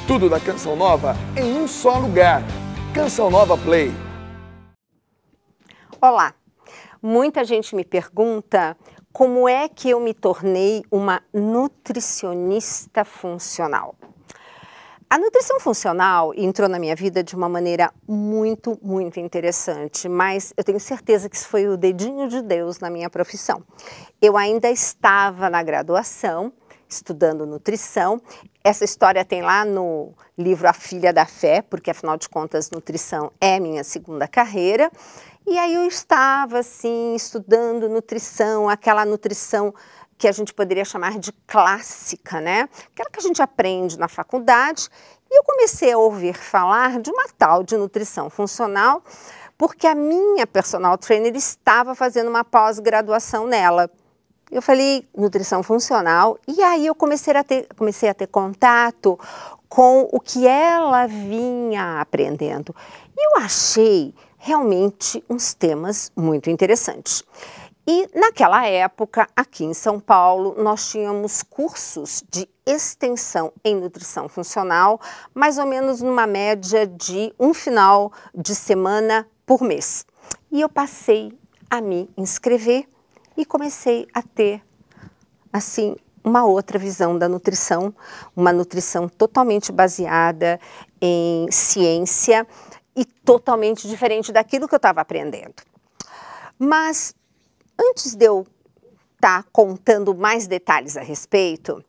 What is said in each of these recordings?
Tudo da Canção Nova em um só lugar. Canção Nova Play. Olá, muita gente me pergunta como é que eu me tornei uma nutricionista funcional. A nutrição funcional entrou na minha vida de uma maneira muito interessante, mas eu tenho certeza que isso foi o dedinho de Deus na minha profissão. Eu ainda estava na graduação, estudando nutrição. Essa história tem lá no livro A Filha da Fé, porque afinal de contas nutrição é minha segunda carreira. E aí eu estava assim, estudando nutrição, aquela nutrição que a gente poderia chamar de clássica, né? Aquela que a gente aprende na faculdade. E eu comecei a ouvir falar de uma tal de nutrição funcional, porque a minha personal trainer estava fazendo uma pós-graduação nela. Eu falei, nutrição funcional, e aí eu comecei a ter contato com o que ela vinha aprendendo. E eu achei realmente uns temas muito interessantes. E naquela época, aqui em São Paulo, nós tínhamos cursos de extensão em nutrição funcional, mais ou menos numa média de um final de semana por mês. E eu passei a me inscrever e comecei a ter, assim, uma outra visão da nutrição, uma nutrição totalmente baseada em ciência e totalmente diferente daquilo que eu estava aprendendo. Mas antes de eu estar contando mais detalhes a respeito,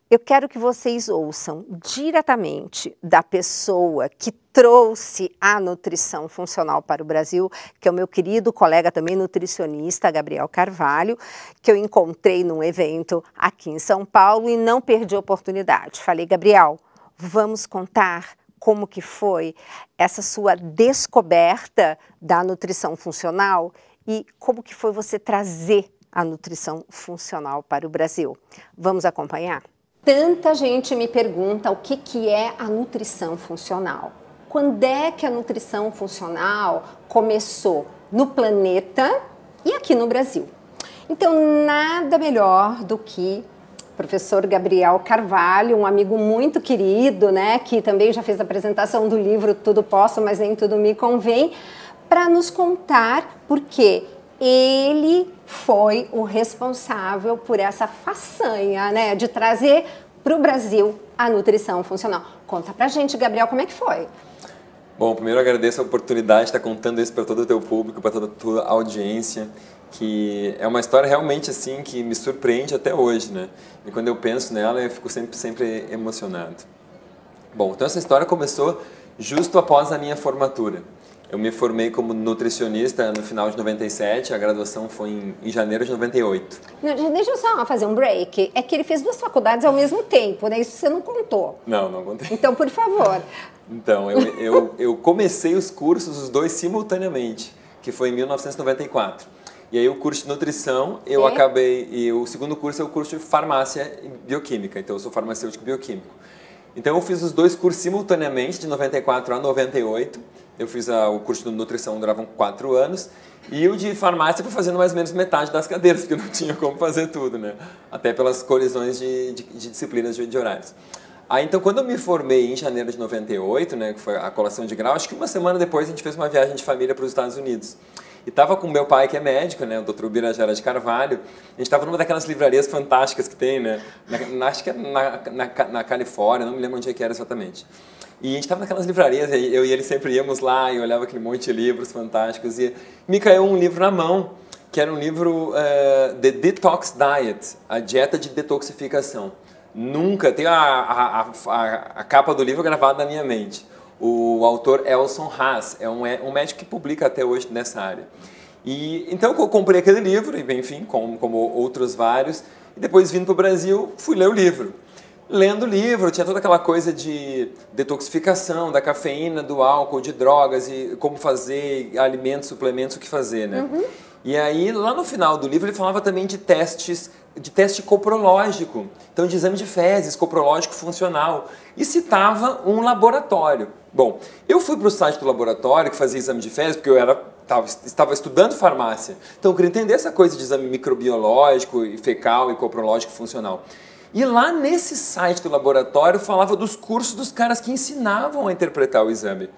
eu quero que vocês ouçam diretamente da pessoa que trouxe a nutrição funcional para o Brasil, que é o meu querido colega também nutricionista, Gabriel Carvalho, que eu encontrei num evento aqui em São Paulo e não perdi a oportunidade. Falei, Gabriel, vamos contar como que foi essa sua descoberta da nutrição funcional e como que foi você trazer a nutrição funcional para o Brasil. Vamos acompanhar? Tanta gente me pergunta o que é a nutrição funcional. Quando é que a nutrição funcional começou no planeta e aqui no Brasil? Então, nada melhor do que o professor Gabriel Carvalho, um amigo muito querido, né, que também já fez a apresentação do livro Tudo Posso, mas nem tudo me convém, para nos contar porque ele foi o responsável por essa façanha, né, de trazer para o Brasil a nutrição funcional. Conta pra gente, Gabriel, como é que foi? Bom, primeiro eu agradeço a oportunidade de estar contando isso para todo o teu público, para toda a tua audiência, que é uma história realmente assim que me surpreende até hoje, né? E quando eu penso nela, eu fico sempre emocionado. Bom, então essa história começou justo após a minha formatura. Eu me formei como nutricionista no final de 97, a graduação foi em janeiro de 98. Deixa eu só fazer um break. É que ele fez duas faculdades ao mesmo tempo, né? Isso você não contou. Não contei. Então, por favor. Então, eu comecei os cursos, os dois simultaneamente, que foi em 1994. E aí o curso de nutrição, eu acabei, e o segundo curso é o curso de farmácia e bioquímica, então eu sou farmacêutico bioquímico. Então eu fiz os dois cursos simultaneamente, de 94 a 98. Eu fiz o curso de nutrição, duravam 4 anos. E o de farmácia foi fazendo mais ou menos metade das cadeiras, porque não tinha como fazer tudo, né? Até pelas colisões de disciplinas de horários. Aí então quando eu me formei em janeiro de 98, né, que foi a colação de grau, acho que uma semana depois a gente fez uma viagem de família para os Estados Unidos. E estava com meu pai, que é médico, né, o Dr. Birajara de Carvalho. A gente estava numa daquelas livrarias fantásticas que tem, né? Acho que é na Califórnia, não me lembro onde é que era exatamente. E a gente estava naquelas livrarias, eu e ele sempre íamos lá e olhava aquele monte de livros fantásticos. E me caiu um livro na mão, que era um livro The Detox Diet, a dieta de detoxificação. Nunca, tem a capa do livro gravada na minha mente. O autor Elson Haas, é um médico que publica até hoje nessa área. E então eu comprei aquele livro, enfim, como outros vários, e depois vindo para o Brasil, fui ler o livro. Lendo o livro, tinha toda aquela coisa de detoxificação, da cafeína, do álcool, de drogas, e como fazer alimentos, suplementos, o que fazer, né? Uhum. E aí, lá no final do livro, ele falava também de teste coprológico, então de exame de fezes, coprológico funcional, e citava um laboratório. Bom, eu fui para o site do laboratório que fazia exame de fezes, porque eu estava estudando farmácia, então eu queria entender essa coisa de exame microbiológico, fecal e coprológico funcional. E lá nesse site do laboratório falava dos cursos dos caras que ensinavam a interpretar o exame,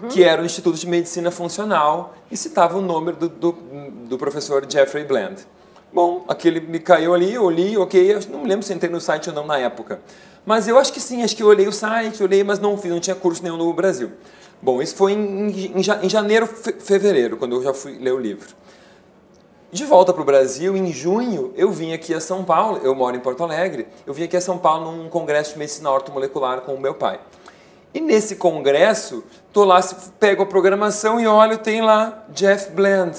que era o Instituto de Medicina Funcional, e citava o nome do professor Jeffrey Bland. Bom, aquele me caiu ali, eu li, ok, eu não me lembro se entrei no site ou não na época. Mas eu acho que sim, acho que eu olhei o site, mas não tinha curso nenhum no Brasil. Bom, isso foi em janeiro, fevereiro, quando eu já fui ler o livro. De volta para o Brasil, em junho, eu vim aqui a São Paulo, eu moro em Porto Alegre, eu vim aqui a São Paulo num congresso de medicina ortomolecular com o meu pai. E nesse congresso, tô lá, pego a programação e olho, tem lá Jeff Bland.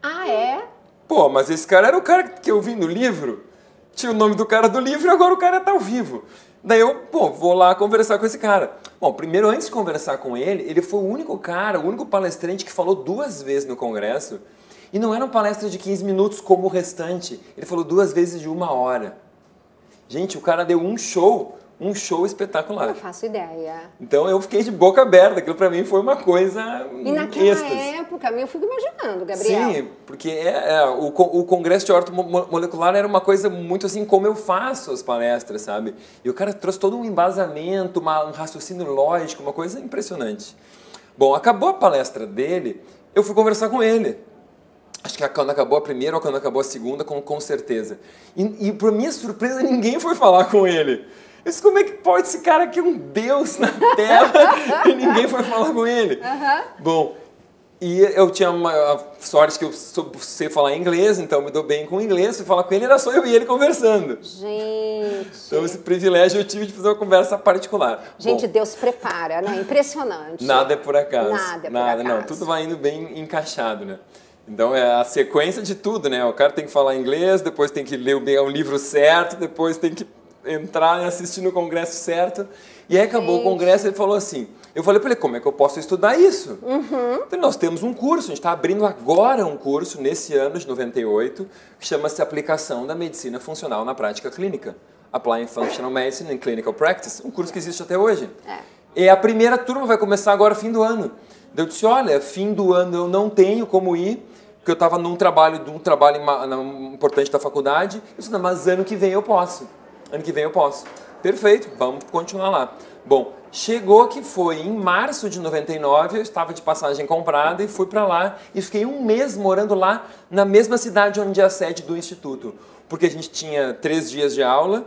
Ah, é? Pô, mas esse cara era o cara que eu vi no livro. Tinha o nome do cara do livro e agora o cara tá ao vivo. Daí eu, vou lá conversar com esse cara. Bom, primeiro, antes de conversar com ele foi o único cara, o único palestrante que falou 2 vezes no congresso. E não era uma palestra de 15 minutos como o restante. Ele falou 2 vezes de 1 hora. Gente, o cara deu um show espetacular. Não faço ideia. Então eu fiquei de boca aberta. Aquilo pra mim foi uma coisa E naquela êxtase. época, eu fico imaginando, Gabriel. Sim, porque o congresso de ortomolecular era uma coisa muito assim como eu faço as palestras, sabe? E o cara trouxe todo um embasamento, um raciocínio lógico, uma coisa impressionante. Bom, acabou a palestra dele, eu fui conversar com ele. Acho que quando acabou a primeira ou quando acabou a segunda, com certeza. E por minha surpresa, ninguém foi falar com ele. Eu disse, como é que pode esse cara aqui, um deus na Terra, e ninguém foi falar com ele? Bom, e eu tinha uma sorte que eu sei falar inglês, então me dou bem com o inglês. Fui falar com ele, era só eu e ele conversando. Gente... Então esse privilégio eu tive de fazer uma conversa particular. Gente, bom, Deus prepara, né? Impressionante. Nada é por acaso. Nada é por acaso. Não, tudo vai indo bem encaixado, né? Então é a sequência de tudo, né? O cara tem que falar inglês, depois tem que ler o livro certo, depois tem que entrar e assistir no congresso certo. E aí acabou o congresso e ele falou assim, eu falei para ele, como é que eu posso estudar isso? Então, nós temos um curso, a gente está abrindo agora um curso, nesse ano de 98, que chama-se Aplicação da Medicina Funcional na Prática Clínica. Applying Functional Medicine in Clinical Practice, um curso que existe até hoje. E a primeira turma vai começar agora, fim do ano. Eu disse, olha, fim do ano eu não tenho como ir, porque eu estava num trabalho importante da faculdade. Eu disse, não, mas ano que vem eu posso. Ano que vem eu posso. Perfeito, vamos continuar lá. Bom, chegou que foi em março de 99, eu estava de passagem comprada e fui para lá. E fiquei 1 mês morando lá, na mesma cidade onde é a sede do Instituto. Porque a gente tinha 3 dias de aula,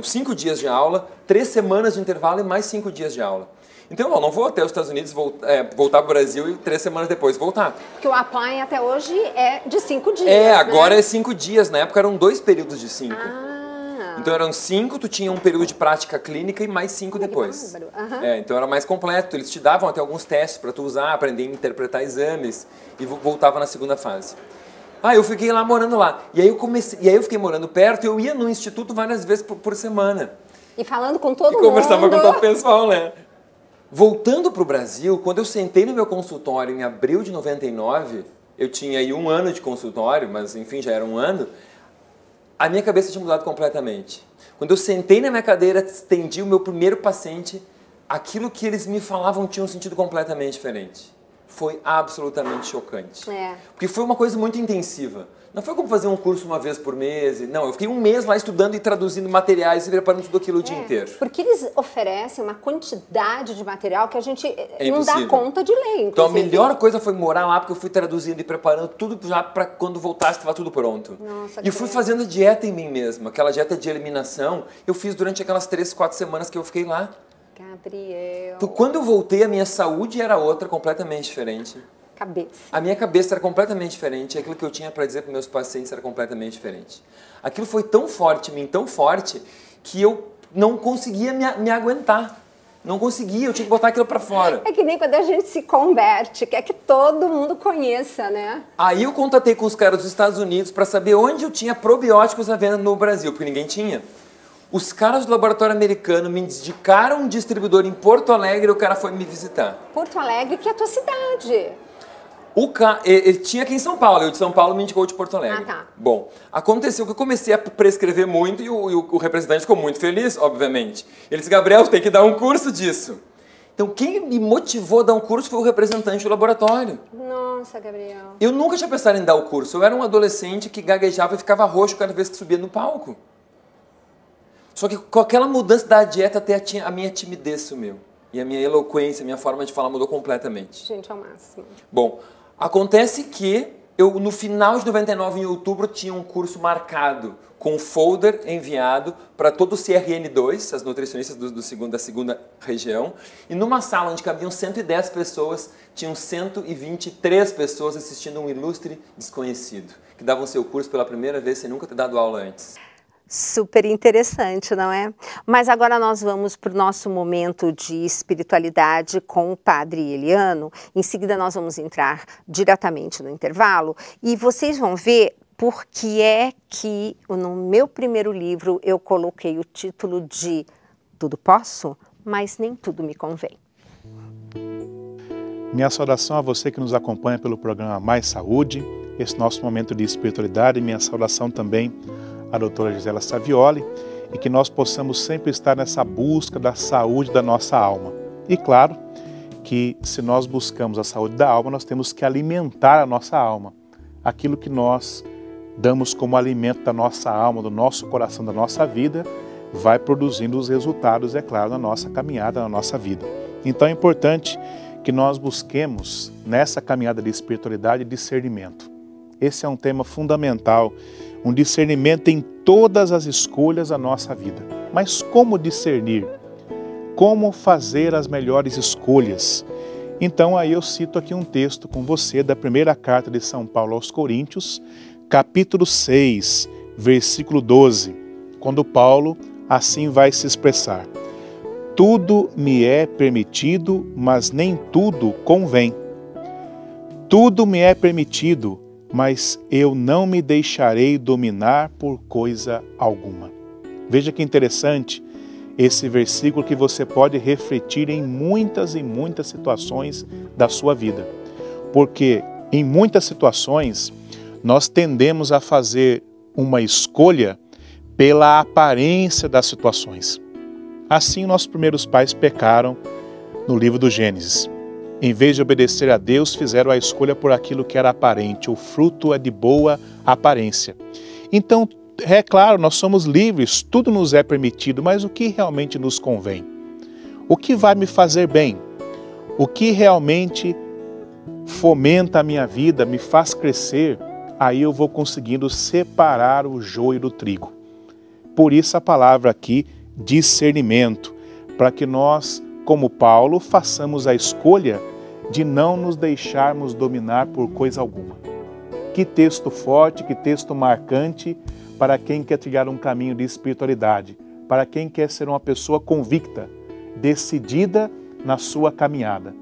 5 dias de aula, 3 semanas de intervalo e mais 5 dias de aula. Então, eu não vou até os Estados Unidos, voltar para o Brasil e 3 semanas depois voltar. Porque o Applying até hoje é de 5 dias, agora né? é 5 dias. Na época eram 2 períodos de 5. Então eram 5, tu tinha um período de prática clínica e mais 5 depois. Então era mais completo. Eles te davam até alguns testes para tu usar, aprender a interpretar exames e voltava na segunda fase. Eu fiquei lá morando lá. E aí eu fiquei morando perto e eu ia no instituto várias vezes por semana. E falando com todo mundo. E conversava com todo o pessoal, né? Voltando para o Brasil, quando eu sentei no meu consultório em abril de 99, eu tinha aí 1 ano de consultório, mas enfim, já era 1 ano, a minha cabeça tinha mudado completamente. Quando eu sentei na minha cadeira, atendi o meu primeiro paciente, aquilo que eles me falavam tinha um sentido completamente diferente. Foi absolutamente chocante. Porque foi uma coisa muito intensiva. Não foi como fazer um curso 1 vez por mês. Não, eu fiquei 1 mês lá estudando e traduzindo materiais e preparando tudo aquilo o dia inteiro. Porque eles oferecem uma quantidade de material que a gente não dá conta de ler, inclusive. Então a melhor coisa foi morar lá, porque eu fui traduzindo e preparando tudo já para quando voltasse estava tudo pronto. Nossa, e fui fazendo dieta em mim mesmo. Aquela dieta de eliminação, eu fiz durante aquelas 3, 4 semanas que eu fiquei lá. Gabriel. Então, quando eu voltei, a minha saúde era outra, completamente diferente. A minha cabeça era completamente diferente, aquilo que eu tinha para dizer para meus pacientes era completamente diferente. Aquilo foi tão forte em mim, tão forte, que eu não conseguia me aguentar. Não conseguia, eu tinha que botar aquilo para fora. É que nem quando a gente se converte, quer que todo mundo conheça, né? Aí eu contatei com os caras dos Estados Unidos para saber onde eu tinha probióticos à venda no Brasil, porque ninguém tinha. Os caras do laboratório americano me indicaram um distribuidor em Porto Alegre e o cara foi me visitar. Porto Alegre, que é a tua cidade. Ele tinha aqui em São Paulo, eu de São Paulo me indicou de Porto Alegre. Bom, aconteceu que eu comecei a prescrever muito e o representante ficou muito feliz, obviamente. Ele disse, Gabriel, tem que dar um curso disso. Então, quem me motivou a dar um curso foi o representante do laboratório. Nossa, Gabriel. Eu nunca tinha pensado em dar o curso. Eu era um adolescente que gaguejava e ficava roxo cada vez que subia no palco. Só que com aquela mudança da dieta, até a minha timidez sumiu. E a minha eloquência, a minha forma de falar mudou completamente. Gente, é o máximo. Bom, acontece que eu, no final de 99, em outubro, tinha um curso marcado com um folder enviado para todo o CRN2, as nutricionistas da segunda região, e numa sala onde cabiam 110 pessoas, tinham 123 pessoas assistindo um ilustre desconhecido, que davam seu curso pela primeira vez sem nunca ter dado aula antes. Super interessante, não é? Mas agora nós vamos para o nosso momento de espiritualidade com o Padre Eliano. Em seguida nós vamos entrar diretamente no intervalo e vocês vão ver por que é que no meu primeiro livro eu coloquei o título de Tudo Posso, mas nem tudo me convém. Minha saudação a você que nos acompanha pelo programa Mais Saúde, esse nosso momento de espiritualidade. Minha saudação também a doutora Gisela Savioli, e que nós possamos sempre estar nessa busca da saúde da nossa alma. E claro que se nós buscamos a saúde da alma, nós temos que alimentar a nossa alma. Aquilo que nós damos como alimento da nossa alma, do nosso coração, da nossa vida, vai produzindo os resultados, é claro, na nossa caminhada, na nossa vida. Então é importante que nós busquemos nessa caminhada de espiritualidade discernimento. Esse é um tema fundamental, um discernimento em todas as escolhas da nossa vida. Mas como discernir? Como fazer as melhores escolhas? Então aí eu cito aqui um texto com você da primeira carta de São Paulo aos Coríntios, capítulo 6, versículo 12, quando Paulo assim vai se expressar: tudo me é permitido, mas nem tudo convém. Tudo me é permitido, mas eu não me deixarei dominar por coisa alguma. Veja que interessante esse versículo que você pode refletir em muitas e muitas situações da sua vida. Porque em muitas situações nós tendemos a fazer uma escolha pela aparência das situações. Assim nossos primeiros pais pecaram no livro do Gênesis. Em vez de obedecer a Deus, fizeram a escolha por aquilo que era aparente. O fruto é de boa aparência. Então, é claro, nós somos livres, tudo nos é permitido, mas o que realmente nos convém? O que vai me fazer bem? O que realmente fomenta a minha vida, me faz crescer? Aí eu vou conseguindo separar o joio do trigo. Por isso a palavra aqui, discernimento, para que nós, como Paulo, façamos a escolha de não nos deixarmos dominar por coisa alguma. Que texto forte, que texto marcante para quem quer trilhar um caminho de espiritualidade, para quem quer ser uma pessoa convicta, decidida na sua caminhada.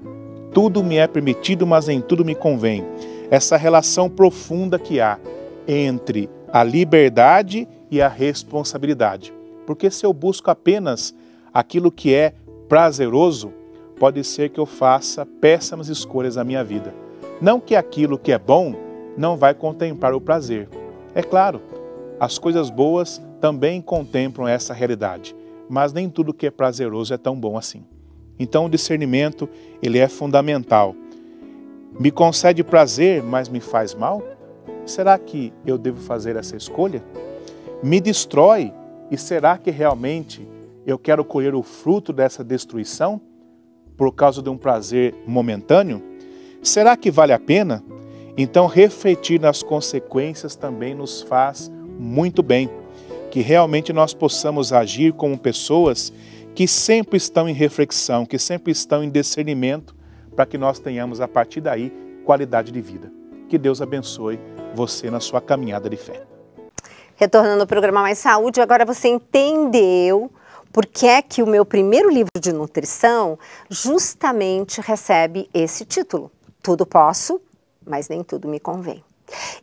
Tudo me é permitido, mas em tudo me convém. Essa relação profunda que há entre a liberdade e a responsabilidade. Porque se eu busco apenas aquilo que é prazeroso, pode ser que eu faça péssimas escolhas na minha vida. Não que aquilo que é bom não vai contemplar o prazer. É claro, as coisas boas também contemplam essa realidade, mas nem tudo que é prazeroso é tão bom assim. Então o discernimento, ele é fundamental. Me concede prazer, mas me faz mal? Será que eu devo fazer essa escolha? Me destrói, e será que realmente eu quero colher o fruto dessa destruição por causa de um prazer momentâneo? Será que vale a pena? Então refletir nas consequências também nos faz muito bem. Que realmente nós possamos agir como pessoas que sempre estão em reflexão, que sempre estão em discernimento, para que nós tenhamos a partir daí qualidade de vida. Que Deus abençoe você na sua caminhada de fé. Retornando ao programa Mais Saúde, agora você entendeu por que é que o meu primeiro livro de nutrição justamente recebe esse título. Tudo posso, mas nem tudo me convém.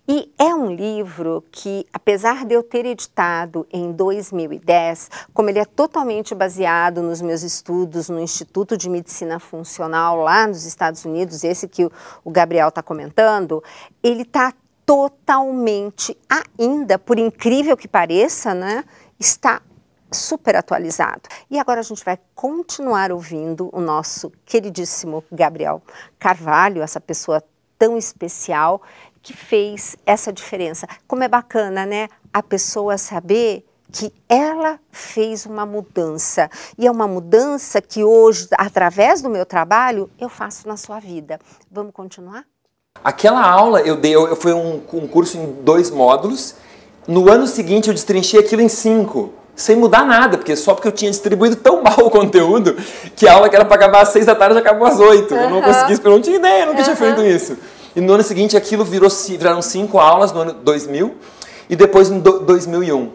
E é um livro que, apesar de eu ter editado em 2010, como ele é totalmente baseado nos meus estudos no Instituto de Medicina Funcional lá nos Estados Unidos, esse que o Gabriel está comentando, ele está totalmente ainda, por incrível que pareça, né, está super atualizado. E agora a gente vai continuar ouvindo o nosso queridíssimo Gabriel Carvalho, essa pessoa tão especial que fez essa diferença. Como é bacana, né? A pessoa saber que ela fez uma mudança. E é uma mudança que hoje, através do meu trabalho, eu faço na sua vida. Vamos continuar? Aquela aula foi um curso em 2 módulos. No ano seguinte eu destrinchei aquilo em 5, sem mudar nada, só porque eu tinha distribuído tão mal o conteúdo que a aula que era para acabar às 6 da tarde acabou às 8. Eu não consegui esperar, não tinha ideia, nunca tinha feito isso. E no ano seguinte aquilo viraram 5 aulas no ano 2000 e depois em 2001.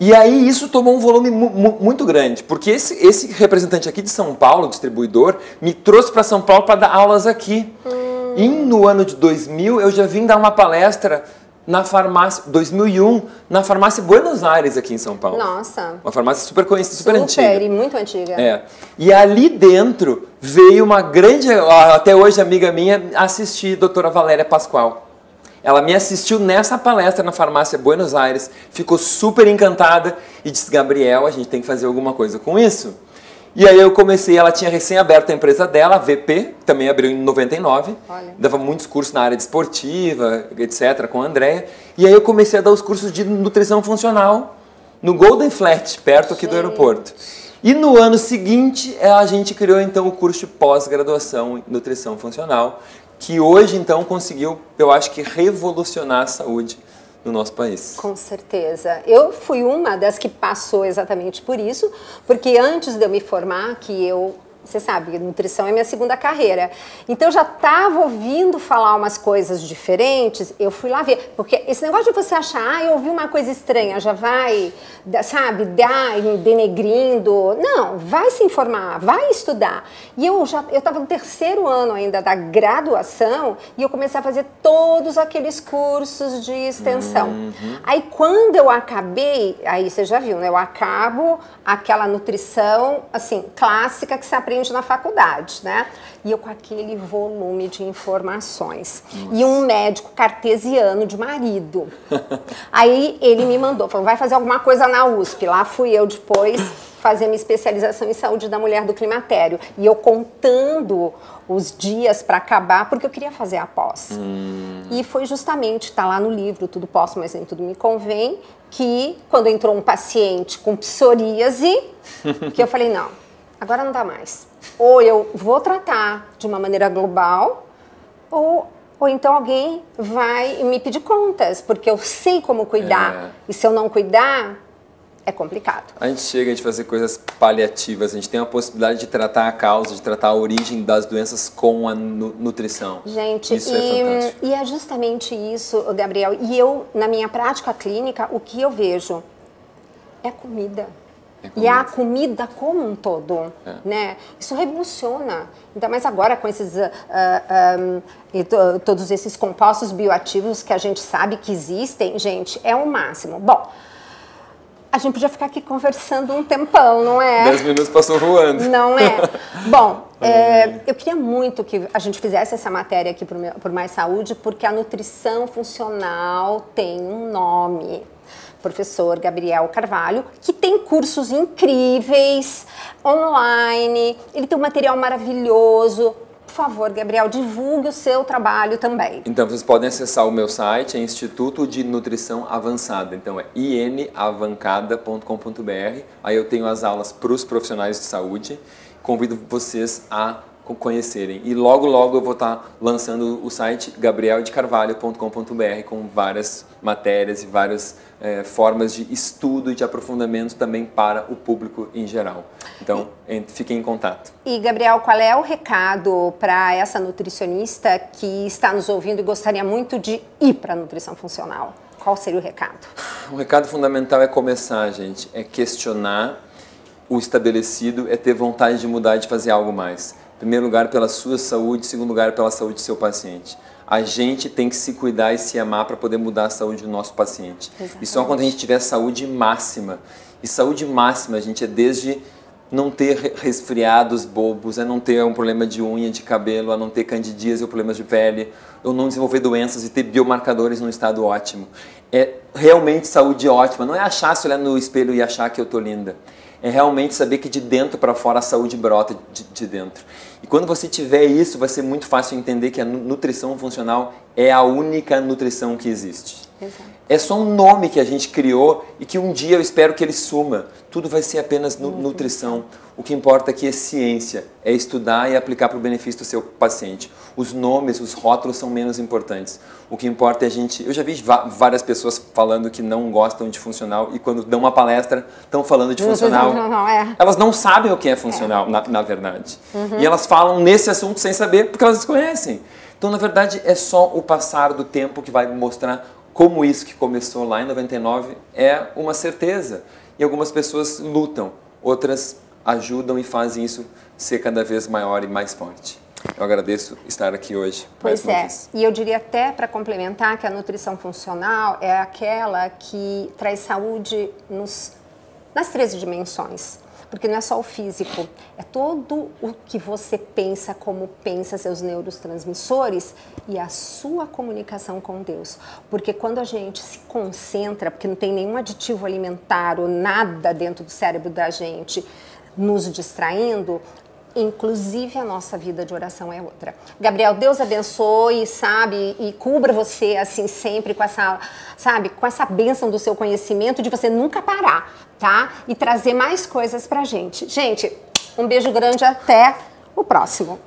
E aí isso tomou um volume muito grande, porque esse representante aqui de São Paulo, distribuidor, me trouxe para São Paulo para dar aulas aqui. E no ano de 2000 eu já vim dar uma palestra na farmácia, 2001, na farmácia Buenos Aires aqui em São Paulo. Nossa. Uma farmácia super conhecida, super antiga. Super, e muito antiga. É. E ali dentro veio uma grande, até hoje amiga minha, assistir, doutora Valéria Pascoal. Ela me assistiu nessa palestra na farmácia Buenos Aires, ficou super encantada e disse, Gabriel, a gente tem que fazer alguma coisa com isso. E aí eu comecei, ela tinha recém aberto a empresa dela, a VP, também abriu em 99, Olha. Dava muitos cursos na área de esportiva, etc., com a Andrea. E aí eu comecei a dar os cursos de nutrição funcional no Golden Flat, perto aqui do aeroporto. E no ano seguinte a gente criou então o curso de pós-graduação em nutrição funcional, que hoje então conseguiu, eu acho que revolucionar a saúde no nosso país. Com certeza. Eu fui uma das que passou exatamente por isso, porque antes de eu me formar, você sabe, nutrição é minha segunda carreira. Então eu já estava ouvindo falar umas coisas diferentes, eu fui lá ver. Porque esse negócio de você achar, eu ouvi uma coisa estranha, já vai, sabe, denegrindo. Não, vai se informar, vai estudar. E eu estava no 3º ano ainda da graduação e eu comecei a fazer todos aqueles cursos de extensão. Aí quando eu acabei, aí você já viu, né? Eu acabo aquela nutrição, assim, clássica que se aprende na faculdade, né? E eu com aquele volume de informações. Nossa. E um médico cartesiano de marido. Aí ele me mandou, falou, vai fazer alguma coisa na USP. Lá fui eu depois fazer minha especialização em saúde da mulher do climatério. E eu contando os dias para acabar, porque eu queria fazer a pós. E foi justamente, tá lá no livro, Tudo Posso, Mas Nem Tudo Me Convém, que quando entrou um paciente com psoríase, que eu falei, não, agora não dá mais. Ou eu vou tratar de uma maneira global, ou então alguém vai me pedir contas, porque eu sei como cuidar. E se eu não cuidar, é complicado. A gente chega a fazer coisas paliativas, a gente tem a possibilidade de tratar a causa, de tratar a origem das doenças com a nutrição. Gente, isso é fantástico. E é justamente isso, Gabriel. E eu, na minha prática clínica, o que eu vejo é comida. E a comida como um todo, né? Isso revoluciona. Ainda mais agora com esses, todos esses compostos bioativos que a gente sabe que existem, gente, é o máximo. Bom, a gente podia ficar aqui conversando um tempão, não é? 10 minutos passou voando. Não é? Bom, eu queria muito que a gente fizesse essa matéria aqui por Mais Saúde, porque a nutrição funcional tem um nome. Professor Gabriel Carvalho, que tem cursos incríveis, online, ele tem um material maravilhoso. Por favor, Gabriel, divulgue o seu trabalho também. Então, vocês podem acessar o meu site, é Instituto de Nutrição Avançada, então é inavancada.com.br. Aí eu tenho as aulas para os profissionais de saúde, convido vocês a conhecerem. E logo, logo eu vou estar lançando o site gabrieldecarvalho.com.br com várias matérias e várias formas de estudo e de aprofundamento também para o público em geral. Então, fiquem em contato. E, Gabriel, qual é o recado para essa nutricionista que está nos ouvindo e gostaria muito de ir para a nutrição funcional? Qual seria o recado? O recado fundamental é começar, gente. É questionar o estabelecido, é ter vontade de mudar e de fazer algo mais. Em primeiro lugar, pela sua saúde, em segundo lugar, pela saúde do seu paciente. A gente tem que se cuidar e se amar para poder mudar a saúde do nosso paciente. Exatamente. E só quando a gente tiver saúde máxima. E saúde máxima, gente, é desde não ter resfriados bobos, é não ter um problema de unha, de cabelo, a não ter candidíase ou problemas de pele, ou não desenvolver doenças e ter biomarcadores num estado ótimo. É realmente saúde ótima. Não é achar, se olhar no espelho e achar que eu tô linda. É realmente saber que de dentro para fora a saúde brota de dentro. E quando você tiver isso, vai ser muito fácil entender que a nutrição funcional é a única nutrição que existe. Exato. É só um nome que a gente criou e que um dia eu espero que ele suma. Tudo vai ser apenas nutrição. O que importa aqui é ciência, é estudar e aplicar para o benefício do seu paciente. Os nomes, os rótulos são menos importantes. O que importa é a gente... Eu já vi várias pessoas falando que não gostam de funcional e quando dão uma palestra estão falando de funcional. Elas não sabem o que é funcional, na verdade. E elas falam nesse assunto sem saber porque elas desconhecem. Então, na verdade, é só o passar do tempo que vai mostrar como isso que começou lá em 99 é uma certeza. E algumas pessoas lutam, outras ajudam e fazem isso ser cada vez maior e mais forte. Eu agradeço estar aqui hoje. Pois é, e eu diria até para complementar que a nutrição funcional é aquela que traz saúde nas 13 dimensões. Porque não é só o físico, é todo o que você pensa, como pensa, seus neurotransmissores e a sua comunicação com Deus. Porque quando a gente se concentra, porque não tem nenhum aditivo alimentar ou nada dentro do cérebro da gente nos distraindo, inclusive a nossa vida de oração é outra. Gabriel, Deus abençoe, sabe, e cubra você assim sempre com essa, sabe, com essa bênção do seu conhecimento de você nunca parar, tá? E trazer mais coisas pra gente. Gente, um beijo grande, até o próximo.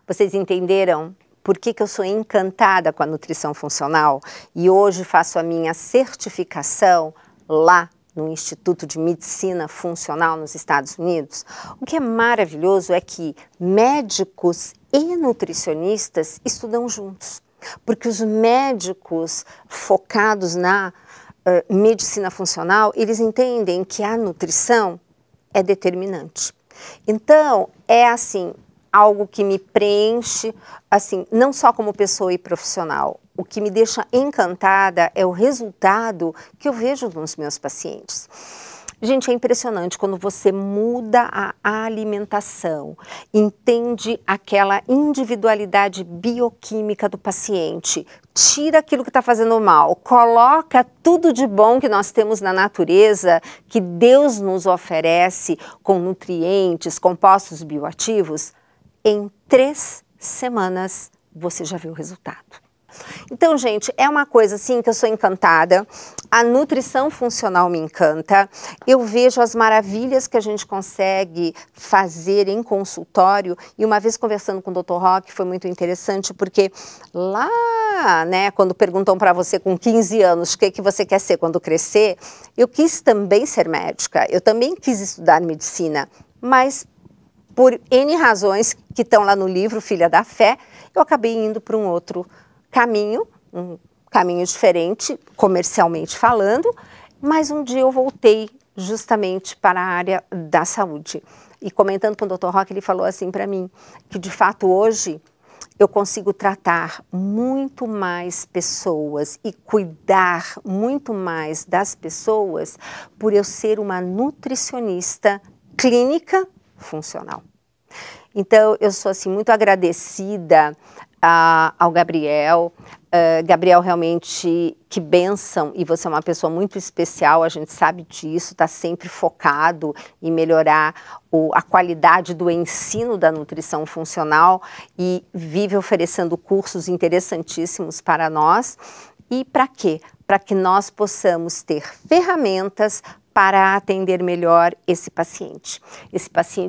Vocês entenderam por que eu sou encantada com a nutrição funcional e hoje faço a minha certificação lá no Instituto de Medicina Funcional nos Estados Unidos? O que é maravilhoso é que médicos e nutricionistas estudam juntos, porque os médicos focados na medicina funcional, eles entendem que a nutrição é determinante. Então, é assim, algo que me preenche, assim, não só como pessoa e profissional. O que me deixa encantada é o resultado que eu vejo nos meus pacientes. Gente, é impressionante quando você muda a alimentação, entende aquela individualidade bioquímica do paciente, tira aquilo que está fazendo mal, coloca tudo de bom que nós temos na natureza, que Deus nos oferece com nutrientes, compostos bioativos, em 3 semanas você já vê o resultado. Então, gente, é uma coisa assim que eu sou encantada, a nutrição funcional me encanta, eu vejo as maravilhas que a gente consegue fazer em consultório e uma vez conversando com o Dr. Roque foi muito interessante porque lá, né, quando perguntam para você com 15 anos o que você quer ser quando crescer, eu quis também ser médica, eu também quis estudar medicina, mas por N razões que estão lá no livro Filha da Fé, eu acabei indo para um outro caminho, um caminho diferente, comercialmente falando, mas um dia eu voltei justamente para a área da saúde. E comentando com o Dr. Roque, ele falou assim para mim, que de fato hoje eu consigo tratar muito mais pessoas e cuidar muito mais das pessoas por eu ser uma nutricionista clínica funcional. Então, eu sou assim muito agradecida ao Gabriel. Gabriel, realmente, que bênção, e você é uma pessoa muito especial, a gente sabe disso, está sempre focado em melhorar a qualidade do ensino da nutrição funcional e vive oferecendo cursos interessantíssimos para nós. E para quê? Para que nós possamos ter ferramentas para atender melhor esse paciente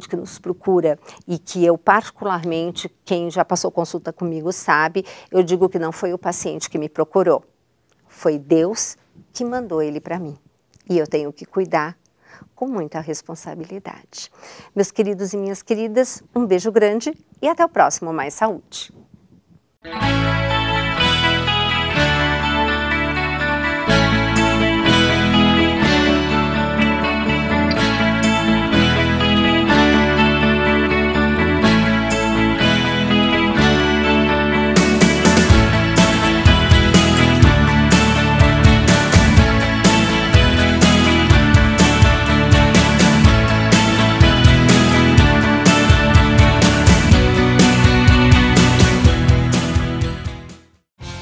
que nos procura e que eu particularmente, quem já passou consulta comigo sabe, eu digo que não foi o paciente que me procurou, foi Deus que mandou ele para mim e eu tenho que cuidar com muita responsabilidade. Meus queridos e minhas queridas, um beijo grande e até o próximo Mais Saúde.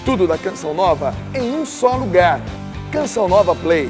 Tudo da Canção Nova em um só lugar. Canção Nova Play.